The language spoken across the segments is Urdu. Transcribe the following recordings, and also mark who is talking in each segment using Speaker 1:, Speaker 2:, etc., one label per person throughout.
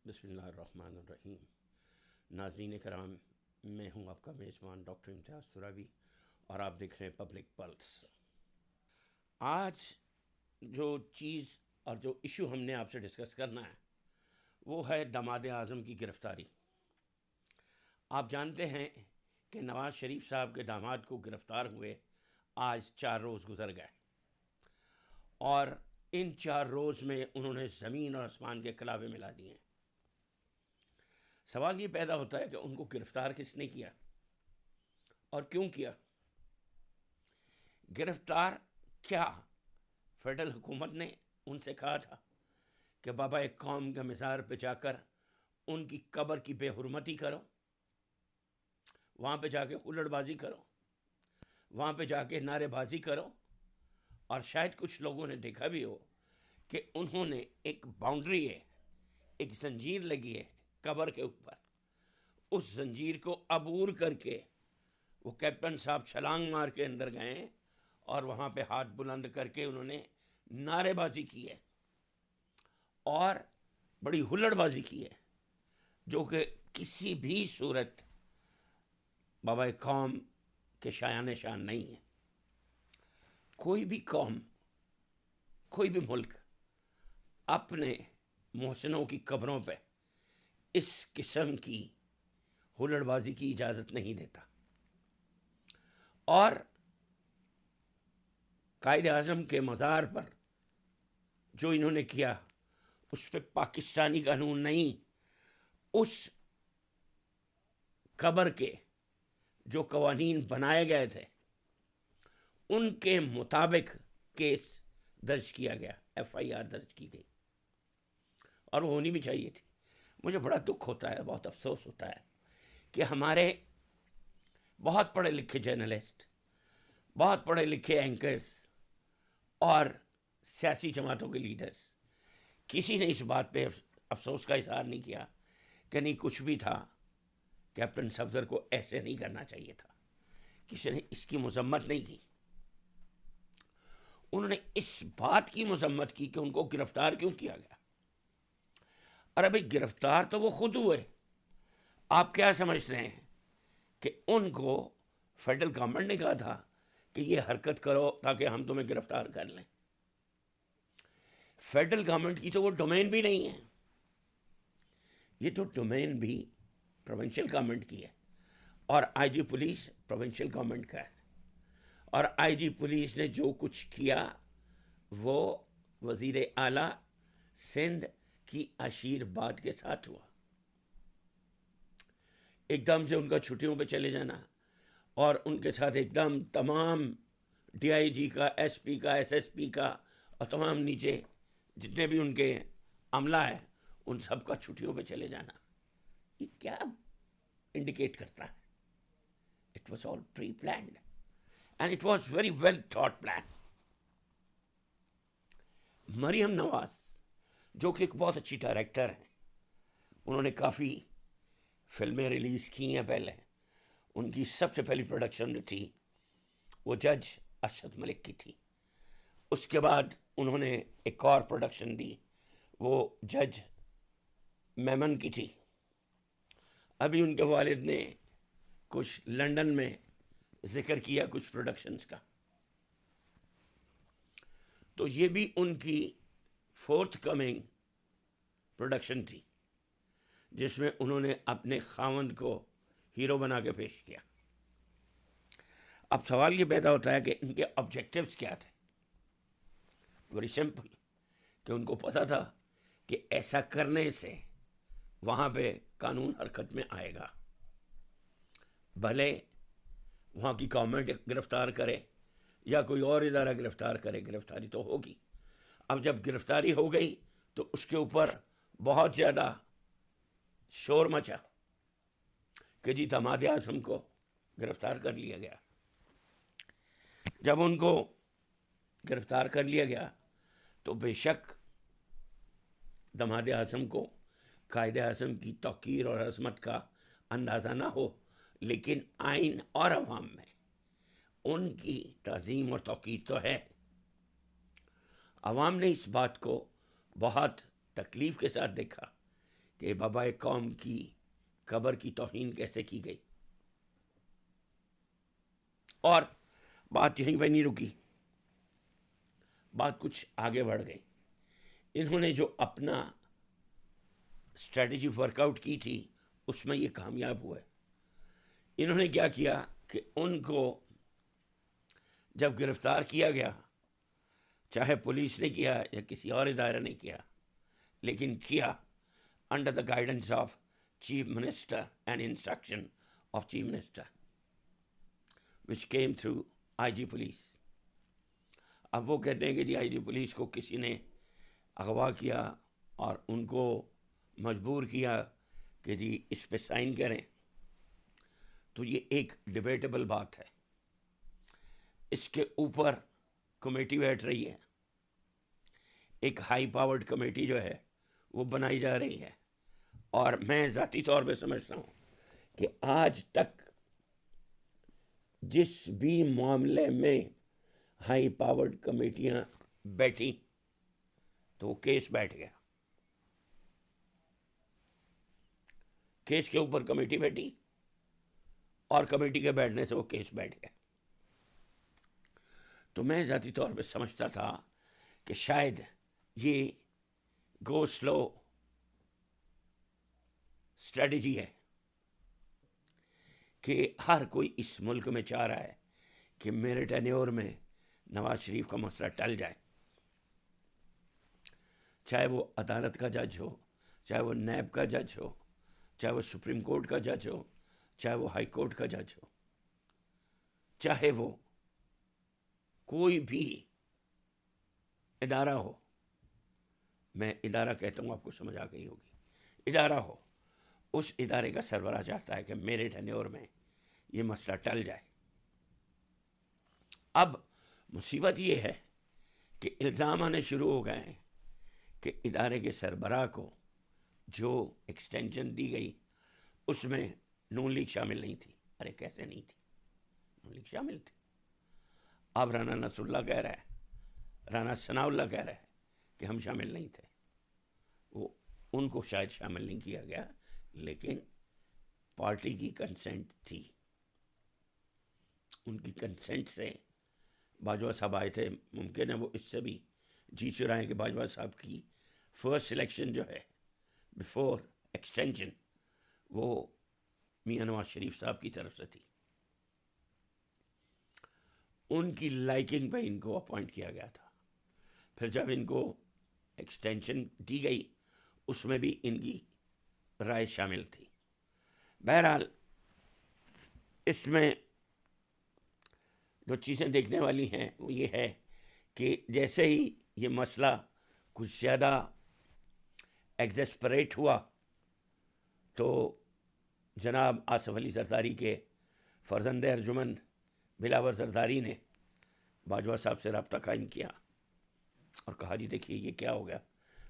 Speaker 1: بسم اللہ الرحمن الرحیم۔ ناظرین کرام، میں ہوں آپ کا میزبان ڈاکٹر امتیاز ترابی اور آپ دیکھ رہے ہیں پبلک پلس۔ آج جو چیز اور جو ایشو ہم نے آپ سے ڈسکس کرنا ہے وہ ہے داماد اعظم کی گرفتاری۔ آپ جانتے ہیں کہ نواز شریف صاحب کے داماد کو گرفتار ہوئے آج 4 روز گزر گئے، اور ان 4 روز میں انہوں نے زمین اور آسمان کے کلابے ملا دیے ہیں۔ سوال یہ پیدا ہوتا ہے کہ ان کو گرفتار کس نے کیا اور کیوں کیا؟ گرفتار کیا فیڈرل حکومت نے ان سے کہا تھا کہ بابا ایک قوم کے مزار پہ جا کر ان کی قبر کی بے حرمتی کرو، وہاں پہ جا کے ہلڑ بازی کرو، وہاں پہ جا کے نعرے بازی کرو، اور شاید کچھ لوگوں نے دیکھا بھی ہو کہ انہوں نے ایک باؤنڈری ہے، ایک زنجیر لگی ہے قبر کے اوپر، اس زنجیر کو عبور کر کے وہ کیپٹن صاحب چھلانگ مار کے اندر گئے اور وہاں پہ ہاتھ بلند کر کے انہوں نے نعرے بازی کی ہے اور بڑی ہلڑ بازی کی ہے، جو کہ کسی بھی صورت بابا قوم کے شایان شان نہیں ہے۔ کوئی بھی قوم، کوئی بھی ملک اپنے محسنوں کی قبروں پہ اس قسم کی ہلڑ بازی کی اجازت نہیں دیتا۔ اور قائد اعظم کے مزار پر جو انہوں نے کیا اس پہ پاکستانی قانون نہیں، اس قبر کے جو قوانین بنائے گئے تھے ان کے مطابق کیس درج کیا گیا، ایف آئی آر درج کی گئی، اور وہ ہونی بھی چاہیے تھی۔ مجھے بڑا دکھ ہوتا ہے، بہت افسوس ہوتا ہے کہ ہمارے بہت پڑھے لکھے جرنلسٹ، بہت پڑھے لکھے اینکرز اور سیاسی جماعتوں کے لیڈرز، کسی نے اس بات پہ افسوس کا اظہار نہیں کیا کہ نہیں کچھ بھی تھا، کیپٹن صفدر کو ایسے نہیں کرنا چاہیے تھا۔ کسی نے اس کی مذمت نہیں کی۔ انہوں نے اس بات کی مذمت کی کہ ان کو گرفتار کیوں کیا گیا۔ اور ابھی گرفتار تو وہ خود ہوئے، آپ کیا سمجھ رہے ہیں کہ ان کو فیڈرل گورنمنٹ نے کہا تھا کہ یہ حرکت کرو تاکہ ہم تمہیں گرفتار کر لیں؟ فیڈرل گورنمنٹ کی تو وہ ڈومین بھی نہیں ہے، یہ تو ڈومین بھی پروونشل گورنمنٹ کی ہے، اور آئی جی پولیس پروونشل گورنمنٹ کا ہے، اور آئی جی پولیس نے جو کچھ کیا وہ وزیر اعلیٰ سندھ کی آشیرواد کے ساتھ ہوا۔ ایک دم سے ان کا چھٹیوں پہ چلے جانا اور ان کے ساتھ ایک دم تمام ڈی آئی جی کا، ایس پی کا، ایس ایس پی کا اور تمام نیچے جتنے بھی ان کے عملہ ہے ان سب کا چھٹیوں پہ چلے جانا، یہ کیا انڈیکیٹ کرتا ہے؟ It was all pre planned and it was very well thought plan. Maryam Nawaz جو کہ ایک بہت اچھی ڈائریکٹر ہیں، انہوں نے کافی فلمیں ریلیز کی ہیں پہلے، ان کی سب سے پہلی پروڈکشن جو تھی وہ جج ارشد ملک کی تھی، اس کے بعد انہوں نے ایک اور پروڈکشن دی وہ جج میمن کی تھی، ابھی ان کے والد نے کچھ لندن میں ذکر کیا کچھ پروڈکشنز کا، تو یہ بھی ان کی 4th کمنگ پروڈکشن تھی جس میں انہوں نے اپنے خاوند کو ہیرو بنا کے پیش کیا۔ اب سوال یہ پیدا ہوتا ہے کہ ان کے آبجیکٹیوز کیا تھے؟ ویری سمپل، کہ ان کو پتا تھا کہ ایسا کرنے سے وہاں پہ قانون حرکت میں آئے گا، بھلے وہاں کی گورنمنٹ گرفتار کرے یا کوئی اور ادارہ گرفتار کرے، گرفتاری تو ہوگی۔ اب جب گرفتاری ہو گئی تو اس کے اوپر بہت زیادہ شور مچا کہ جی داماد اعظم کو گرفتار کر لیا گیا۔ جب ان کو گرفتار کر لیا گیا تو بے شک داماد اعظم کو قائد اعظم کی توقیر اور عظمت کا اندازہ نہ ہو، لیکن آئین اور عوام میں ان کی تعظیم اور توقیر تو ہے۔ عوام نے اس بات کو بہت تکلیف کے ساتھ دیکھا کہ بابا قوم کی قبر کی توہین کیسے کی گئی. اور بات یہیں پہ نہیں رکی، بات کچھ آگے بڑھ گئی. انہوں نے جو اپنا اسٹریٹجی ورک آؤٹ کی تھی اس میں یہ کامیاب ہوئے. انہوں نے کیا کیا کہ ان کو جب گرفتار کیا گیا، چاہے پولیس نے کیا یا کسی اور ادارے نے کیا، لیکن کیا under the guidance of chief minister and instruction of chief minister which came through I G police. اب وہ کہتے ہیں کہ جی آئی جی پولیس کو کسی نے اغوا کیا اور ان کو مجبور کیا کہ جی اس پہ سائن کریں، تو یہ ایک ڈیبیٹیبل بات ہے. اس کے اوپر کمیٹی بیٹھ رہی ہے، ایک ہائی پاورڈ کمیٹی جو ہے وہ بنائی جا رہی ہے. اور میں ذاتی طور پہ سمجھتا ہوں کہ آج تک جس بھی معاملے میں ہائی پاورڈ کمیٹیاں بیٹھی تو وہ کیس بیٹھ گیا. کیس کے اوپر کمیٹی بیٹھی اور کمیٹی کے بیٹھنے سے وہ کیس بیٹھ گیا. تو میں ذاتی طور پہ سمجھتا تھا کہ شاید یہ گو سلو اسٹریٹجی ہے کہ ہر کوئی اس ملک میں چاہ رہا ہے کہ میرے ٹینیور میں نواز شریف کا مسئلہ ٹل جائے، چاہے وہ عدالت کا جج ہو، چاہے وہ نیب کا جج ہو، چاہے وہ سپریم کورٹ کا جج ہو، چاہے وہ ہائی کورٹ کا جج ہو، چاہے وہ کوئی بھی ادارہ ہو. میں ادارہ کہتا ہوں، آپ کو سمجھ آ گئی ہوگی. ادارہ ہو، اس ادارے کا سربراہ چاہتا ہے کہ میرے ٹینیور میں یہ مسئلہ ٹل جائے. اب مصیبت یہ ہے کہ الزام آنے شروع ہو گئے ہیں کہ ادارے کے سربراہ کو جو ایکسٹینشن دی گئی اس میں نون لیگ شامل نہیں تھی. ارے کیسے نہیں تھی؟ نون لیگ شامل تھی. اب رانا نصر اللہ کہہ رہا ہے، رانا ثناء اللہ کہہ رہا ہے کہ ہم شامل نہیں تھے. وہ ان کو شاید شامل نہیں کیا گیا، لیکن پارٹی کی کنسنٹ تھی. ان کی کنسنٹ سے باجوہ صاحب آئے تھے. ممکن ہے وہ اس سے بھی جی چرائیں کہ باجوہ صاحب کی فرسٹ سلیکشن جو ہے بیفور ایکسٹینشن وہ میاں نواز شریف صاحب کی طرف سے تھی. ان کی لائکنگ پہ ان کو اپوائنٹ کیا گیا تھا. پھر جب ان کو ایکسٹینشن دی گئی اس میں بھی ان کی رائے شامل تھی. بہرحال اس میں جو چیزیں دیکھنے والی ہیں وہ یہ ہے کہ جیسے ہی یہ مسئلہ کچھ زیادہ ایگزیسپریٹ ہوا تو جناب آصف علی زرداری کے فرزند ارجمند بلاور زرداری نے باجوہ صاحب سے رابطہ قائم کیا اور کہا جی دیکھیے یہ کیا ہو گیا.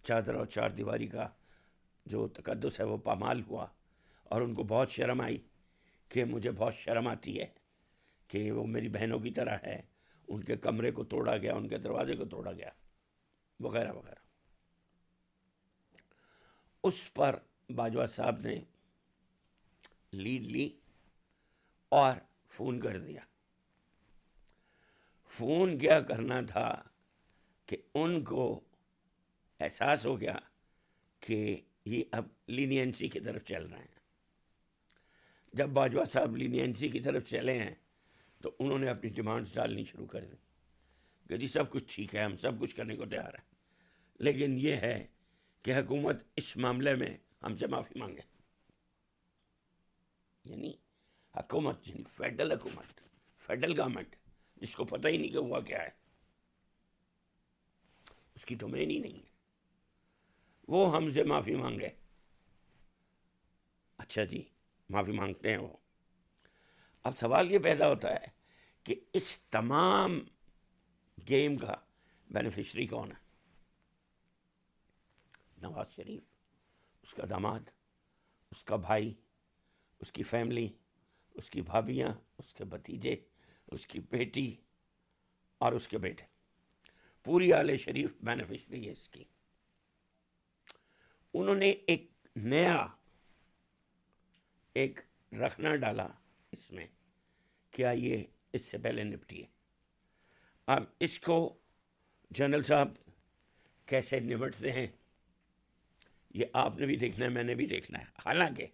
Speaker 1: چادر اور چار دیواری کا جو تقدس ہے وہ پامال ہوا، اور ان کو بہت شرم آئی کہ مجھے بہت شرم آتی ہے کہ وہ میری بہنوں کی طرح ہے، ان کے کمرے کو توڑا گیا، ان کے دروازے کو توڑا گیا، وغیرہ وغیرہ. اس پر باجوہ صاحب نے لیڈ لی اور فون کر دیا. فون کیا کرنا تھا کہ ان کو احساس ہو گیا کہ یہ اب لینینسی کی طرف چل رہے ہیں. جب باجوہ صاحب لینینسی کی طرف چلے ہیں تو انہوں نے اپنی ڈیمانڈز ڈالنی شروع کر دی کہ جی سب کچھ ٹھیک ہے، ہم سب کچھ کرنے کو تیار ہیں، لیکن یہ ہے کہ حکومت اس معاملے میں ہم سے معافی مانگے. یعنی حکومت، یعنی فیڈرل حکومت، فیڈرل گورنمنٹ، جس کو پتہ ہی نہیں کہ ہوا کیا ہے، اس کی ڈومین ہی نہیں ہے، وہ ہم سے معافی مانگے. اچھا جی معافی مانگتے ہیں وہ. اب سوال یہ پیدا ہوتا ہے کہ اس تمام گیم کا بینیفیشری کون ہے؟ نواز شریف، اس کا داماد، اس کا بھائی، اس کی فیملی، اس کی بھابیاں، اس کے بھتیجے، اس کی بیٹی اور اس کے بیٹے. پوری آل شریف بینیفیشری ہے اس کی. انہوں نے ایک نیا ایک رکھنا ڈالا اس میں، کیا یہ اس سے پہلے نپٹی ہے؟ اب اس کو جنرل صاحب کیسے نمٹتے ہیں یہ آپ نے بھی دیکھنا ہے، میں نے بھی دیکھنا ہے. حالانکہ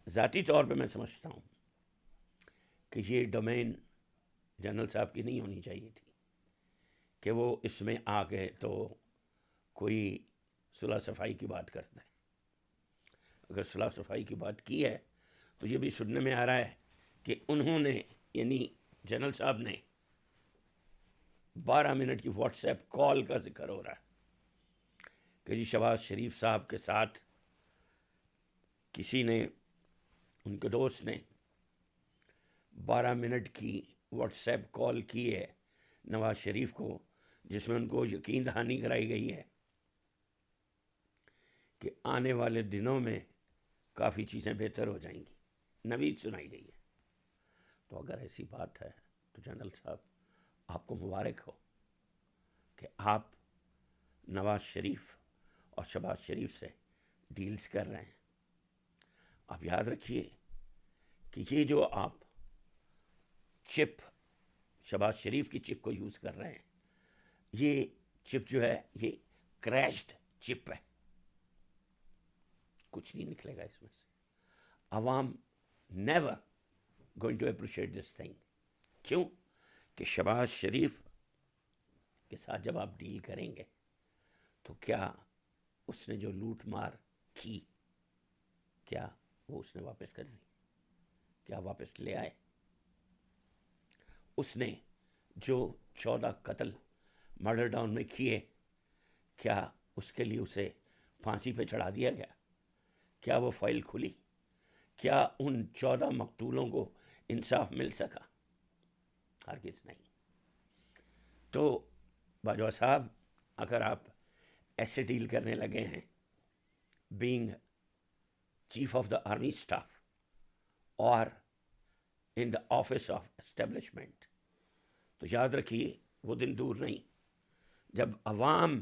Speaker 1: ذاتی طور پہ میں سمجھتا ہوں کہ یہ ڈومین جنرل صاحب کی نہیں ہونی چاہیے تھی کہ وہ اس میں آ گئے تو کوئی صلح صفائی کی بات کرتا ہے. اگر صلح صفائی کی بات کی ہے تو یہ بھی سننے میں آ رہا ہے کہ انہوں نے، یعنی جنرل صاحب نے 12 منٹ کی واٹس ایپ کال کا ذکر ہو رہا ہے کہ جی شہباز شریف صاحب کے ساتھ کسی نے، ان کے دوست نے 12 منٹ کی واٹس ایپ کال کی ہے نواز شریف کو، جس میں ان کو یقین دہانی کرائی گئی ہے کہ آنے والے دنوں میں کافی چیزیں بہتر ہو جائیں گی. نوید سنائی گئی ہے. تو اگر ایسی بات ہے تو جنرل صاحب آپ کو مبارک ہو کہ آپ نواز شریف اور شہباز شریف سے ڈیلز کر رہے ہیں. آپ یاد رکھیے کہ یہ جو آپ چپ شہباز شریف کی چپ کو یوز کر رہے ہیں، یہ چپ جو ہے یہ کریشڈ چپ ہے، کچھ نہیں نکلے گا اس میں سے. عوام never going to appreciate this thing. کیوں کہ شہباز شریف کے ساتھ جب آپ ڈیل کریں گے تو کیا اس نے جو لوٹ مار کی، کیا وہ اس نے واپس کر دی؟ کیا واپس لے آئے؟ اس نے جو 14 قتل مرڈر ڈاؤن میں کیے، کیا اس کے لیے اسے پھانسی پہ چڑھا دیا گیا؟ کیا وہ فائل کھلی؟ کیا ان 14 مقتولوں کو انصاف مل سکا؟ ہرگز نہیں. تو باجوہ صاحب اگر آپ ایسے ڈیل کرنے لگے ہیں being chief of the army staff اور ان دا آفس آف اسٹیبلشمنٹ، تو یاد رکھیے وہ دن دور نہیں جب عوام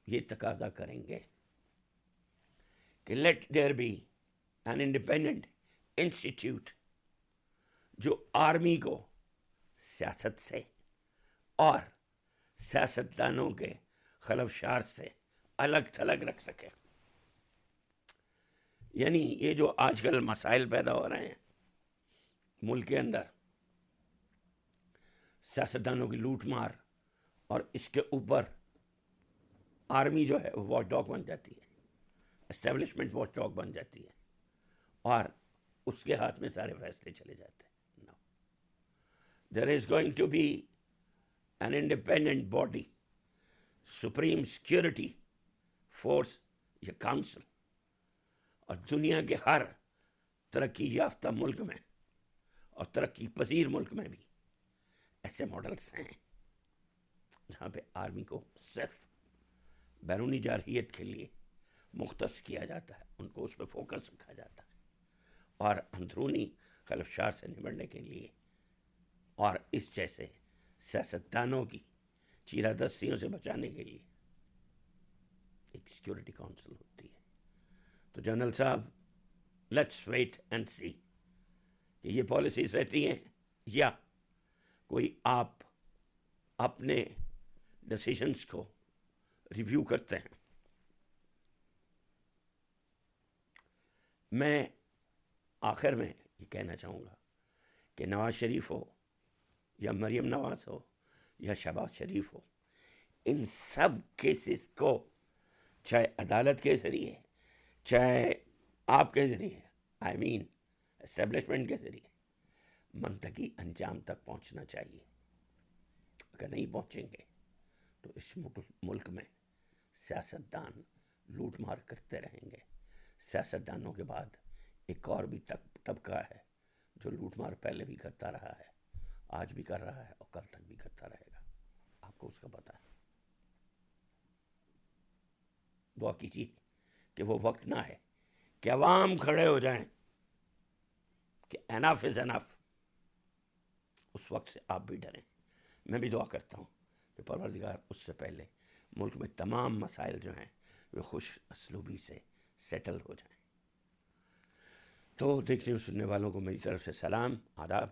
Speaker 1: یہ تقاضا کریں گے کہ let there be an independent institute جو آرمی کو سیاست سے اور سیاستدانوں کے خلفشار سے الگ تھلگ رکھ سکے. یعنی یہ جو آج کل مسائل پیدا ہو رہے ہیں ملک کے اندر، سیاستدانوں کی لوٹ مار، اور اس کے اوپر آرمی جو ہے وہ واچ ڈاگ بن جاتی ہے، اسٹیبلشمنٹ واچ ڈاگ بن جاتی ہے، اور اس کے ہاتھ میں سارے فیصلے چلے جاتے ہیں. No. There is going to be an independent body, Supreme Security Force یا کاؤنسل، اور دنیا کے ہر ترقی یافتہ ملک میں اور ترقی پذیر ملک میں بھی ایسے ماڈلز ہیں جہاں پہ آرمی کو صرف بیرونی جارحیت کے لیے مختص کیا جاتا ہے، ان کو اس پہ فوکس رکھا جاتا ہے، اور اندرونی خلفشار سے نمٹنے کے لیے اور اس جیسے سیاستدانوں کی چیرہ دستیوں سے بچانے کے لیے ایک سیکورٹی کونسل ہوتی ہے. تو جنرل صاحب لیٹس ویٹ اینڈ سی کہ یہ پالیسیز رہتی ہیں یا کوئی آپ اپنے ڈیسیشنز کو ریویو کرتے ہیں. میں آخر میں یہ کہنا چاہوں گا کہ نواز شریف ہو یا مریم نواز ہو یا شہباز شریف ہو، ان سب کیسز کو چاہے عدالت کے ذریعے، چاہے آپ کے ذریعے، آئی مین اسٹیبلشمنٹ کے ذریعے، منطقی انجام تک پہنچنا چاہیے. اگر نہیں پہنچیں گے تو اس ملک میں سیاستدان لوٹ مار کرتے رہیں گے. سیاستدانوں کے بعد ایک اور بھی طبقہ ہے جو لوٹ مار پہلے بھی کرتا رہا ہے، آج بھی کر رہا ہے اور کل تک بھی کرتا رہے گا. آپ کو اس کا پتہ ہے. دعا کیجیے کہ وہ وقت نہ ہے کہ عوام کھڑے ہو جائیں کہ انف از انف. اس وقت سے آپ بھی ڈریں. میں بھی دعا کرتا ہوں کہ پروردگار اس سے پہلے ملک میں تمام مسائل جو ہیں وہ خوش اسلوبی سے سیٹل ہو جائیں. تو دیکھنے سننے والوں کو میری طرف سے سلام، آداب،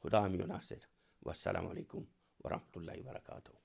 Speaker 1: خدا حامی و ناصر، والسلام علیکم ورحمۃ اللہ وبرکاتہ.